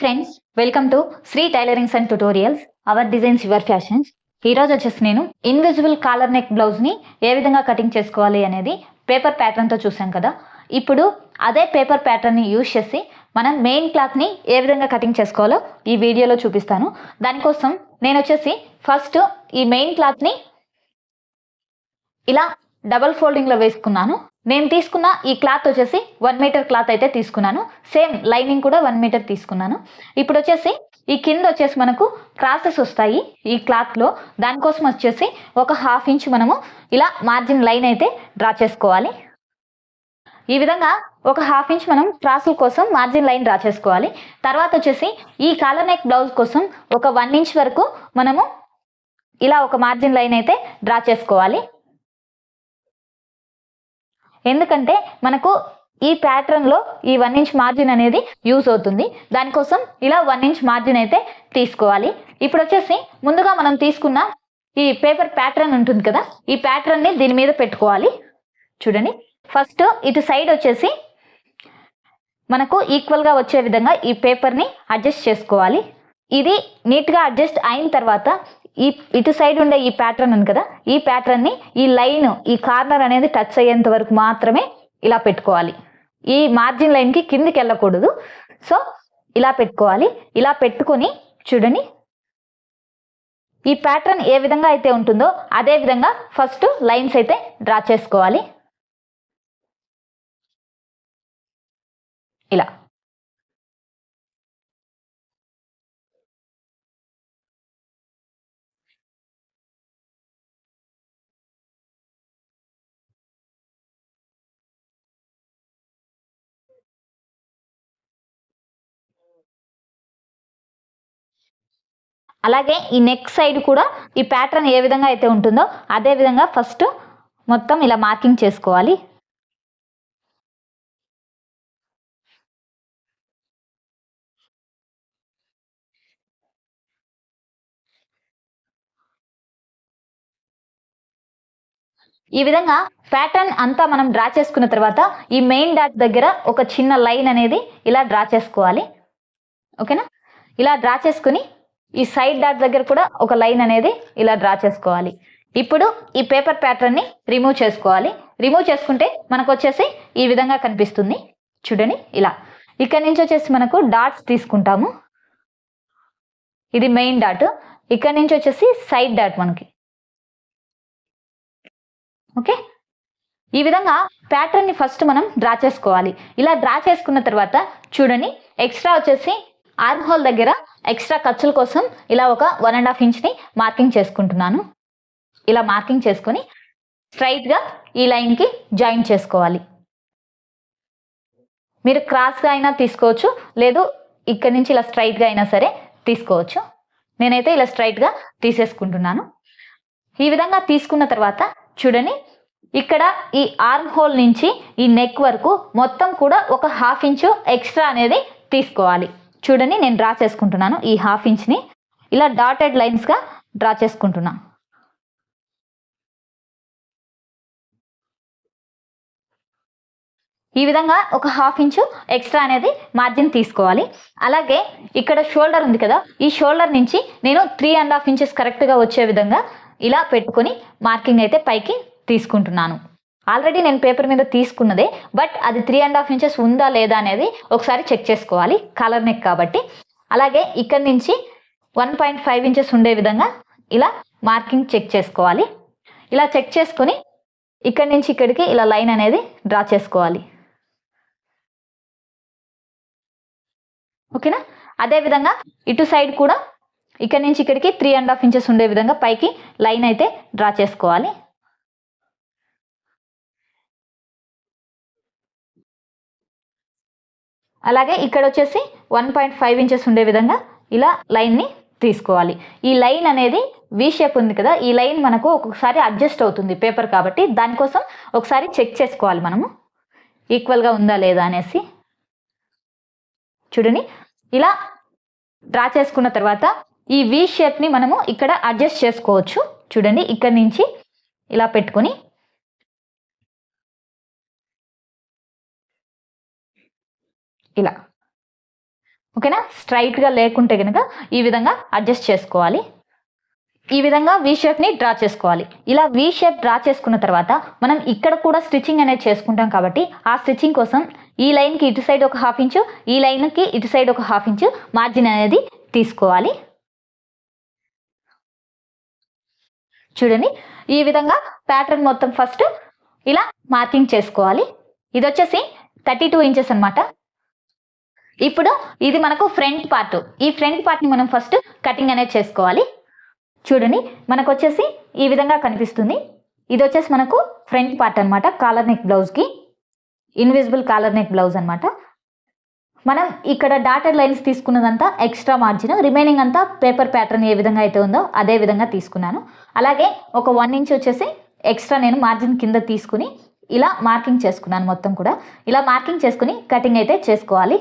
Friends, welcome to Shri tailorings and tutorials our designs your fashions. ఈరోజు వచ్చేసి నేను invisible collar neck బ్లౌజ్ని ఏ విధంగా కటింగ్ చేసుకోవాలి అనేది పేపర్ ప్యాటర్న్తో చూసాం కదా. ఇప్పుడు అదే పేపర్ ప్యాటర్న్ని యూజ్ చేసి మనం మెయిన్ క్లాత్ని ఏ విధంగా కటింగ్ చేసుకోవాలో ఈ వీడియోలో చూపిస్తాను. దానికోసం నేను వచ్చేసి ఫస్ట్ ఈ మెయిన్ క్లాత్ని ఇలా డబల్ ఫోల్డింగ్లో వేసుకున్నాను. నేను తీసుకున్న ఈ క్లాత్ వచ్చేసి 1 మీటర్ క్లాత్ అయితే తీసుకున్నాను. సేమ్ లైనింగ్ కూడా 1 మీటర్ తీసుకున్నాను. ఇప్పుడు వచ్చేసి ఈ కింద వచ్చేసి మనకు క్రాసెస్ వస్తాయి ఈ క్లాత్లో. దానికోసం వచ్చేసి ఒక 1/2 ఇంచ్ మనము ఇలా మార్జిన్ లైన్ అయితే డ్రా చేసుకోవాలి. ఈ విధంగా ఒక 1/2 ఇంచ్ మనం క్రాసుల కోసం మార్జిన్ లైన్ డ్రా చేసుకోవాలి. తర్వాత వచ్చేసి ఈ కాలర్ నెక్ బ్లౌజ్ కోసం ఒక 1 ఇంచ్ వరకు మనము ఇలా ఒక మార్జిన్ లైన్ అయితే డ్రా చేసుకోవాలి. ఎందుకంటే మనకు ఈ ప్యాటర్న్లో ఈ 1 ఇంచ్ మార్జిన్ అనేది యూజ్ అవుతుంది. దానికోసం ఇలా 1 ఇంచ్ మార్జిన్ అయితే తీసుకోవాలి. ఇప్పుడు వచ్చేసి ముందుగా మనం తీసుకున్న ఈ పేపర్ ప్యాటర్న్ ఉంటుంది కదా, ఈ ప్యాటర్న్ని దీని మీద పెట్టుకోవాలి. చూడండి, ఫస్ట్ ఇటు సైడ్ వచ్చేసి మనకు ఈక్వల్గా వచ్చే విధంగా ఈ పేపర్ని అడ్జస్ట్ చేసుకోవాలి. ఇది నీట్గా అడ్జస్ట్ అయిన తర్వాత ఇటు సైడ్ ఉండే ఈ ప్యాటర్న్ ఉంది కదా, ఈ ప్యాటర్న్ని ఈ లైన్ ఈ కార్నర్ అనేది టచ్ అయ్యేంత వరకు మాత్రమే ఇలా పెట్టుకోవాలి. ఈ మార్జిన్ లైన్కి కిందికి వెళ్ళకూడదు. సో ఇలా పెట్టుకోవాలి. ఇలా పెట్టుకొని చూడండి, ఈ ప్యాటర్న్ ఏ విధంగా అయితే ఉంటుందో అదే విధంగా ఫస్ట్ లైన్స్ అయితే డ్రా చేసుకోవాలి. ఇలా అలాగే ఈ నెక్ సైడ్ కూడా ఈ ప్యాటర్న్ ఏ విధంగా అయితే ఉంటుందో అదే విధంగా ఫస్ట్ మొత్తం ఇలా మార్కింగ్ చేసుకోవాలి. ఈ విధంగా ప్యాటర్న్ అంతా మనం డ్రా చేసుకున్న తర్వాత ఈ మెయిన్ డాట్ దగ్గర ఒక చిన్న లైన్ అనేది ఇలా డ్రా చేసుకోవాలి. ఓకేనా? ఇలా డ్రా చేసుకుని ఈ సైడ్ డాట్ దగ్గర కూడా ఒక లైన్ అనేది ఇలా డ్రా చేసుకోవాలి. ఇప్పుడు ఈ పేపర్ ప్యాటర్న్ని రిమూవ్ చేసుకోవాలి. రిమూవ్ చేసుకుంటే మనకు వచ్చేసి ఈ విధంగా కనిపిస్తుంది. చూడండి, ఇలా ఇక్కడ నుంచి వచ్చేసి మనకు డాట్స్ తీసుకుంటాము. ఇది మెయిన్ డాట్, ఇక్కడ నుంచి వచ్చేసి సైడ్ డాట్ మనకి. ఓకే, ఈ విధంగా ప్యాటర్న్ని ఫస్ట్ మనం డ్రా చేసుకోవాలి. ఇలా డ్రా చేసుకున్న తర్వాత చూడండి, ఎక్స్ట్రా వచ్చేసి ఆర్మ్ హోల్ దగ్గర ఎక్స్ట్రా ఖర్చుల కోసం ఇలా ఒక 1.5 ఇంచ్ని మార్కింగ్ చేసుకుంటున్నాను. ఇలా మార్కింగ్ చేసుకొని స్ట్రైట్గా ఈ లైన్కి జాయిన్ చేసుకోవాలి. మీరు క్రాస్గా అయినా తీసుకోవచ్చు, లేదు ఇక్కడ నుంచి ఇలా స్ట్రైట్గా అయినా సరే తీసుకోవచ్చు. నేనైతే ఇలా స్ట్రైట్గా తీసేసుకుంటున్నాను. ఈ విధంగా తీసుకున్న తర్వాత చూడండి, ఇక్కడ ఈ ఆర్మ్ హోల్ నుంచి ఈ నెక్ వరకు మొత్తం కూడా ఒక 1/2 ఇంచు ఎక్స్ట్రా అనేది తీసుకోవాలి. చూడండి, నేను డ్రా చేసుకుంటున్నాను. ఈ 1/2 ఇంచ్ని ఇలా డాటెడ్ లైన్స్గా డ్రా చేసుకుంటున్నా. ఈ విధంగా ఒక 1/2 ఇంచు ఎక్స్ట్రా అనేది మార్జిన్ తీసుకోవాలి. అలాగే ఇక్కడ షోల్డర్ ఉంది కదా, ఈ షోల్డర్ నుంచి నేను 3.5 ఇంచెస్ కరెక్ట్గా వచ్చే విధంగా ఇలా పెట్టుకొని మార్కింగ్ అయితే పైకి తీసుకుంటున్నాను. ఆల్రెడీ నేను పేపర్ మీద తీసుకున్నదే, బట్ అది 3.5 ఇంచెస్ ఉందా లేదా అనేది ఒకసారి చెక్ చేసుకోవాలి, కాలర్ నెక్ కాబట్టి. అలాగే ఇక్కడ నుంచి 1.5 ఇంచెస్ ఉండే విధంగా ఇలా మార్కింగ్ చెక్ చేసుకోవాలి. ఇలా చెక్ చేసుకొని ఇక్కడి నుంచి ఇక్కడికి ఇలా లైన్ అనేది డ్రా చేసుకోవాలి. ఓకేనా? అదేవిధంగా ఇటు సైడ్ కూడా ఇక్కడ నుంచి ఇక్కడికి 3.5 ఇంచెస్ ఉండే విధంగా పైకి లైన్ అయితే డ్రా చేసుకోవాలి. అలాగే ఇక్కడ వచ్చేసి 1.5 ఇంచెస్ ఉండే విధంగా ఇలా లైన్ని తీసుకోవాలి. ఈ లైన్ అనేది వి షేప్ ఉంది కదా, ఈ లైన్ మనకు ఒక్కొక్కసారి అడ్జస్ట్ అవుతుంది పేపర్ కాబట్టి. దానికోసం ఒకసారి చెక్ చేసుకోవాలి మనము ఈక్వల్గా ఉందా లేదా అనేసి. చూడండి, ఇలా డ్రా చేసుకున్న తర్వాత ఈ వి షేప్ని మనము ఇక్కడ అడ్జస్ట్ చేసుకోవచ్చు. చూడండి, ఇక్కడ నుంచి ఇలా పెట్టుకొని ఇలా ఓకేనా. స్ట్రైట్గా లేకుంటే కనుక ఈ విధంగా అడ్జస్ట్ చేసుకోవాలి. ఈ విధంగా వీ షేప్ని డ్రా చేసుకోవాలి. ఇలా వీ షేప్ డ్రా చేసుకున్న తర్వాత మనం ఇక్కడ కూడా స్టిచ్చింగ్ అనేది చేసుకుంటాం కాబట్టి ఆ స్టిచ్చింగ్ కోసం ఈ లైన్కి ఇటు సైడ్ ఒక 1/2 ఇంచు, ఈ లైన్కి ఇటు సైడ్ ఒక 1/2 ఇంచు మార్జిన్ అనేది తీసుకోవాలి. చూడండి, ఈ విధంగా ప్యాటర్న్ మొత్తం ఫస్ట్ ఇలా మార్కింగ్ చేసుకోవాలి. ఇది వచ్చేసి 32 ఇంచెస్ అనమాట. ఇప్పుడు ఇది మనకు ఫ్రంట్ పార్ట్. ఈ ఫ్రంట్ పార్ట్ని మనం ఫస్ట్ కటింగ్ అనేది చేసుకోవాలి. చూడండి, మనకు వచ్చేసి ఈ విధంగా కనిపిస్తుంది. ఇది వచ్చేసి మనకు ఫ్రంట్ పార్ట్ అనమాట. కాలర్ నెక్ బ్లౌజ్కి ఇన్విజిబుల్ కాలర్ నెక్ బ్లౌజ్ అనమాట. మనం ఇక్కడ డాటెడ్ లైన్స్ తీసుకున్నదంతా ఎక్స్ట్రా మార్జిన్, రిమైనింగ్ అంతా పేపర్ ప్యాటర్న్ ఏ విధంగా అయితే ఉందో అదే విధంగా తీసుకున్నాను. అలాగే ఒక 1 ఇంచ్ వచ్చేసి ఎక్స్ట్రా నేను మార్జిన్ కింద తీసుకుని ఇలా మార్కింగ్ చేసుకున్నాను. మొత్తం కూడా ఇలా మార్కింగ్ చేసుకుని కటింగ్ అయితే చేసుకోవాలి.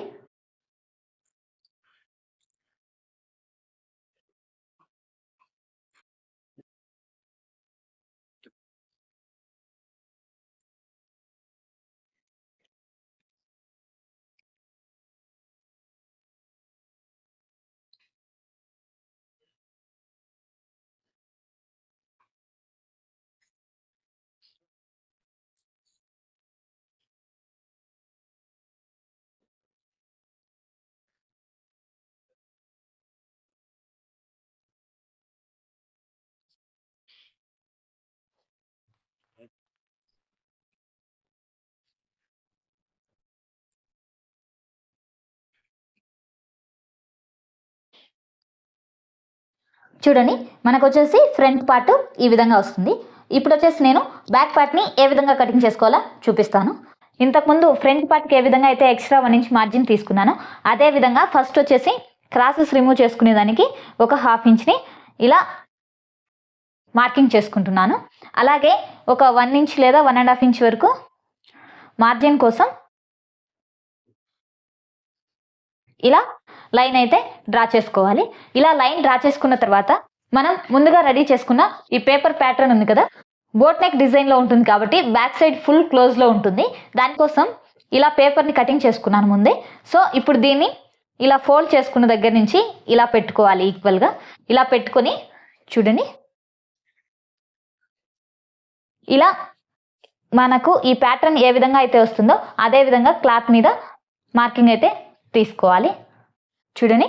చూడండి, మనకు వచ్చేసి ఫ్రంట్ పార్ట్ ఈ విధంగా వస్తుంది. ఇప్పుడు వచ్చేసి నేను బ్యాక్ పార్ట్ని ఏ విధంగా కటింగ్ చేసుకోవాలో చూపిస్తాను. ఇంతకుముందు ఫ్రంట్ పార్ట్కి ఏ విధంగా అయితే ఎక్స్ట్రా 1 ఇంచ్ మార్జిన్ తీసుకున్నానో అదే విధంగా ఫస్ట్ వచ్చేసి క్రాసెస్ రిమూవ్ చేసుకునే దానికి ఒక 1/2 ఇంచ్ని ఇలా మార్కింగ్ చేసుకుంటున్నాను. అలాగే ఒక 1 ఇంచ్ లేదా 1.5 ఇంచ్ వరకు మార్జిన్ కోసం ఇలా లైన్ అయితే డ్రా చేసుకోవాలి. ఇలా లైన్ డ్రా చేసుకున్న తర్వాత మనం ముందుగా రెడీ చేసుకున్న ఈ పేపర్ ప్యాటర్న్ ఉంది కదా, బోట్ నెక్ డిజైన్లో ఉంటుంది కాబట్టి బ్యాక్ సైడ్ ఫుల్ క్లోజ్లో ఉంటుంది. దానికోసం ఇలా పేపర్ని కటింగ్ చేసుకున్నాను ముందే. సో ఇప్పుడు దీన్ని ఇలా ఫోల్డ్ చేసుకున్న దగ్గర నుంచి ఇలా పెట్టుకోవాలి. ఈక్వల్గా ఇలా పెట్టుకొని చూడండి, ఇలా మనకు ఈ ప్యాటర్న్ ఏ విధంగా అయితే వస్తుందో అదే విధంగా క్లాత్ మీద మార్కింగ్ అయితే తీసుకోవాలి. చూడండి,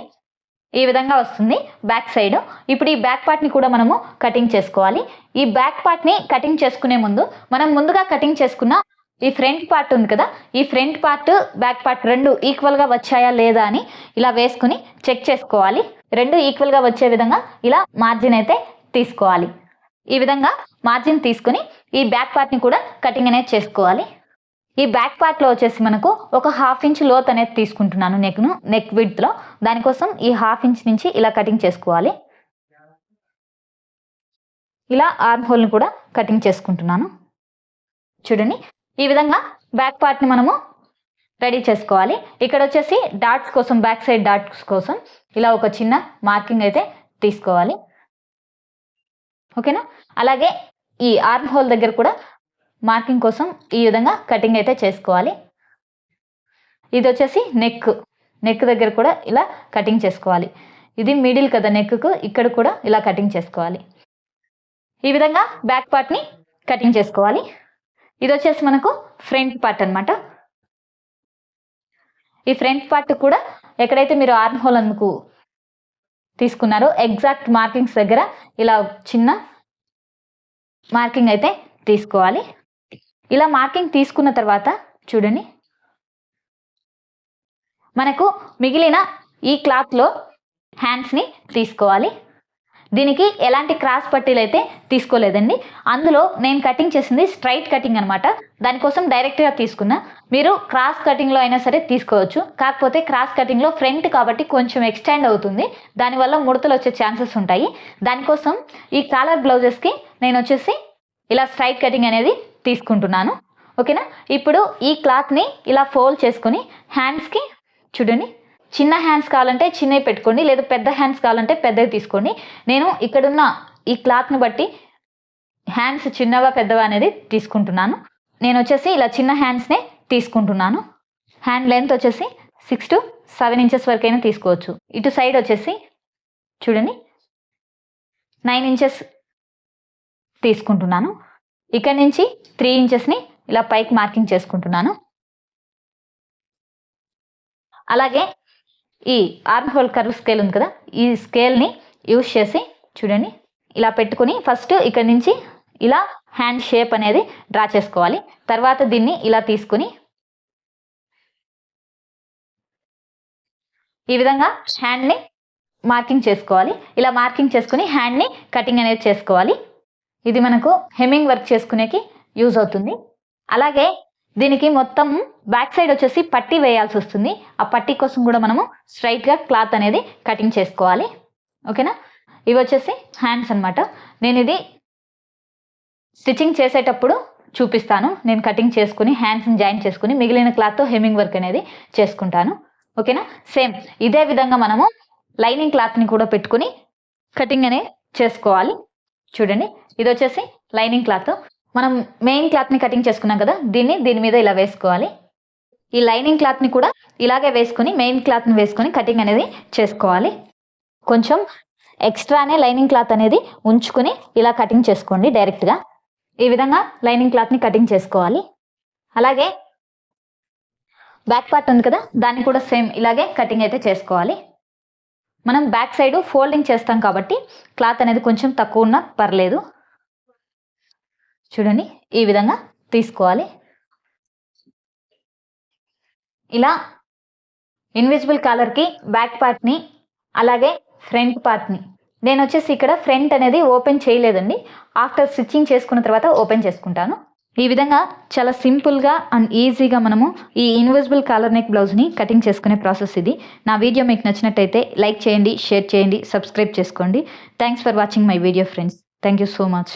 ఈ విధంగా వస్తుంది బ్యాక్ సైడ్. ఇప్పుడు ఈ బ్యాక్ పార్ట్ని కూడా మనము కటింగ్ చేసుకోవాలి. ఈ బ్యాక్ పార్ట్ని కటింగ్ చేసుకునే ముందు మనం ముందుగా కటింగ్ చేసుకున్న ఈ ఫ్రంట్ పార్ట్ ఉంది కదా, ఈ ఫ్రంట్ పార్ట్ బ్యాక్ పార్ట్ రెండు ఈక్వల్గా వచ్చాయా లేదా అని ఇలా వేసుకుని చెక్ చేసుకోవాలి. రెండు ఈక్వల్గా వచ్చే విధంగా ఇలా మార్జిన్ అయితే తీసుకోవాలి. ఈ విధంగా మార్జిన్ తీసుకుని ఈ బ్యాక్ పార్ట్ని కూడా కటింగ్ అనేది చేసుకోవాలి. ఈ బ్యాక్ పార్ట్లో వచ్చేసి మనకు ఒక 1/2 ఇంచ్ లోత్ అనేది తీసుకుంటున్నాను నెక్ విడ్త్లో. దానికోసం ఈ 1/2 ఇంచ్ నుంచి ఇలా కటింగ్ చేసుకోవాలి. ఇలా ఆర్మ్ హోల్ని కూడా కటింగ్ చేసుకుంటున్నాను. చూడండి, ఈ విధంగా బ్యాక్ పార్ట్ని మనము రెడీ చేసుకోవాలి. ఇక్కడ వచ్చేసి డాట్స్ కోసం, బ్యాక్ సైడ్ డాట్స్ కోసం ఇలా ఒక చిన్న మార్కింగ్ అయితే తీసుకోవాలి. ఓకేనా. అలాగే ఈ ఆర్మ్ హోల్ దగ్గర కూడా మార్కింగ్ కోసం ఈ విధంగా కటింగ్ అయితే చేసుకోవాలి. ఇది వచ్చేసి నెక్ దగ్గర కూడా ఇలా కటింగ్ చేసుకోవాలి. ఇది మిడిల్ కదా నెక్కు, ఇక్కడ కూడా ఇలా కటింగ్ చేసుకోవాలి. ఈ విధంగా బ్యాక్ పార్ట్ని కటింగ్ చేసుకోవాలి. ఇది వచ్చేసి మనకు ఫ్రంట్ పార్ట్ అనమాట. ఈ ఫ్రంట్ పార్ట్ కూడా ఎక్కడైతే మీరు ఆర్మ్ హోల్ అందుకు తీసుకున్నారో ఎగ్జాక్ట్ మార్కింగ్స్ దగ్గర ఇలా చిన్న మార్కింగ్ అయితే తీసుకోవాలి. ఇలా మార్కింగ్ తీసుకున్న తర్వాత చూడండి, మనకు మిగిలిన ఈ క్లాత్లో హ్యాండ్స్ని తీసుకోవాలి. దీనికి ఎలాంటి క్రాస్ పట్టీలు అయితే తీసుకోలేదండి. అందులో నేను కటింగ్ చేసింది స్ట్రైట్ కటింగ్ అనమాట. దానికోసం డైరెక్ట్గా తీసుకున్నా. మీరు క్రాస్ కటింగ్లో అయినా సరే తీసుకోవచ్చు. కాకపోతే క్రాస్ కటింగ్లో ఫ్రంట్ కాబట్టి కొంచెం ఎక్స్టెండ్ అవుతుంది, దానివల్ల ముడతలు వచ్చే ఛాన్సెస్ ఉంటాయి. దానికోసం ఈ కాలర్ బ్లౌజెస్కి నేను వచ్చేసి ఇలా స్ట్రైట్ కటింగ్ అనేది తీసుకుంటున్నాను. ఓకేనా. ఇప్పుడు ఈ క్లాత్ని ఇలా ఫోల్డ్ చేసుకొని హ్యాండ్స్కి చూడండి, చిన్న హ్యాండ్స్ కావాలంటే చిన్నవి పెట్టుకోండి, లేదా పెద్ద హ్యాండ్స్ కావాలంటే పెద్దవి తీసుకోండి. నేను ఇక్కడున్న ఈ క్లాత్ని బట్టి హ్యాండ్స్ చిన్నగా పెద్దగా అనేది తీసుకుంటున్నాను. నేను వచ్చేసి ఇలా చిన్న హ్యాండ్స్నే తీసుకుంటున్నాను. హ్యాండ్ లెంత్ వచ్చేసి 6 to 7 ఇంచెస్ వరకైనా తీసుకోవచ్చు. ఇటు సైడ్ వచ్చేసి చూడండి 9 ఇంచెస్ తీసుకుంటున్నాను. ఇక్కడ నుంచి 3 ఇంచెస్ని ఇలా పైకి మార్కింగ్ చేసుకుంటున్నాను. అలాగే ఈ ఆర్మ్ హోల్ కర్వ్ స్కేల్ ఉంది కదా, ఈ స్కేల్ని యూజ్ చేసి చూడండి ఇలా పెట్టుకుని ఫస్ట్ ఇక్కడ నుంచి ఇలా హ్యాండ్ షేప్ అనేది డ్రా చేసుకోవాలి. తర్వాత దీన్ని ఇలా తీసుకుని ఈ విధంగా హ్యాండ్ని మార్కింగ్ చేసుకోవాలి. ఇలా మార్కింగ్ చేసుకుని హ్యాండ్ని కటింగ్ అనేది చేసుకోవాలి. ఇది మనకు హెమ్మింగ్ వర్క్ చేసుకునేకి యూజ్ అవుతుంది. అలాగే దీనికి మొత్తం బ్యాక్ సైడ్ వచ్చేసి పట్టీ వేయాల్సి వస్తుంది. ఆ పట్టీ కోసం కూడా మనము స్ట్రైట్గా క్లాత్ అనేది కటింగ్ చేసుకోవాలి. ఓకేనా? ఇవి వచ్చేసి హ్యాండ్స్ అనమాట. నేను ఇది స్టిచ్చింగ్ చేసేటప్పుడు చూపిస్తాను. నేను కటింగ్ చేసుకుని హ్యాండ్స్ని జాయిన్ చేసుకుని మిగిలిన క్లాత్తో హెమ్మింగ్ వర్క్ అనేది చేసుకుంటాను. ఓకేనా? సేమ్ ఇదే విధంగా మనము లైనింగ్ క్లాత్ని కూడా పెట్టుకుని కటింగ్ అనేది చేసుకోవాలి. చూడండి ఇది వచ్చేసి లైనింగ్ క్లాత్. మనం మెయిన్ క్లాత్ని కటింగ్ చేసుకున్నాం కదా, దీని మీద ఇలా వేసుకోవాలి. ఈ లైనింగ్ క్లాత్ని కూడా ఇలాగే వేసుకొని మెయిన్ క్లాత్ని వేసుకొని కటింగ్ అనేది చేసుకోవాలి. కొంచెం ఎక్స్ట్రానే లైనింగ్ క్లాత్ అనేది ఉంచుకొని ఇలా కటింగ్ చేసుకోండి డైరెక్ట్గా. ఈ విధంగా లైనింగ్ క్లాత్ని కటింగ్ చేసుకోవాలి. అలాగే బ్యాక్ పార్ట్ ఉంది కదా, దాన్ని కూడా సేమ్ ఇలాగే కటింగ్ అయితే చేసుకోవాలి. మనం బ్యాక్ సైడ్ ఫోల్డింగ్ చేస్తాం కాబట్టి క్లాత్ అనేది కొంచెం తక్కువ ఉన్నా పర్లేదు. చూడండి ఈ విధంగా తీసుకోవాలి. ఇలా ఇన్విజిబుల్ కాలర్కి బ్యాక్ పార్ట్ని అలాగే ఫ్రంట్ పార్ట్ని నేను వచ్చేసి ఇక్కడ ఫ్రంట్ అనేది ఓపెన్ చేయలేదండి. ఆఫ్టర్ స్టిచ్చింగ్ చేసుకున్న తర్వాత ఓపెన్ చేసుకుంటాను. ఈ విధంగా చాలా సింపుల్గా అండ్ ఈజీగా మనము ఈ ఇన్విజిబుల్ కాలర్ నెక్ బ్లౌజ్ని కటింగ్ చేసుకునే ప్రాసెస్ ఇది. నా వీడియో మీకు నచ్చినట్టయితే లైక్ చేయండి, షేర్ చేయండి, సబ్స్క్రైబ్ చేసుకోండి. Thanks for watching my video friends. Thank you so much.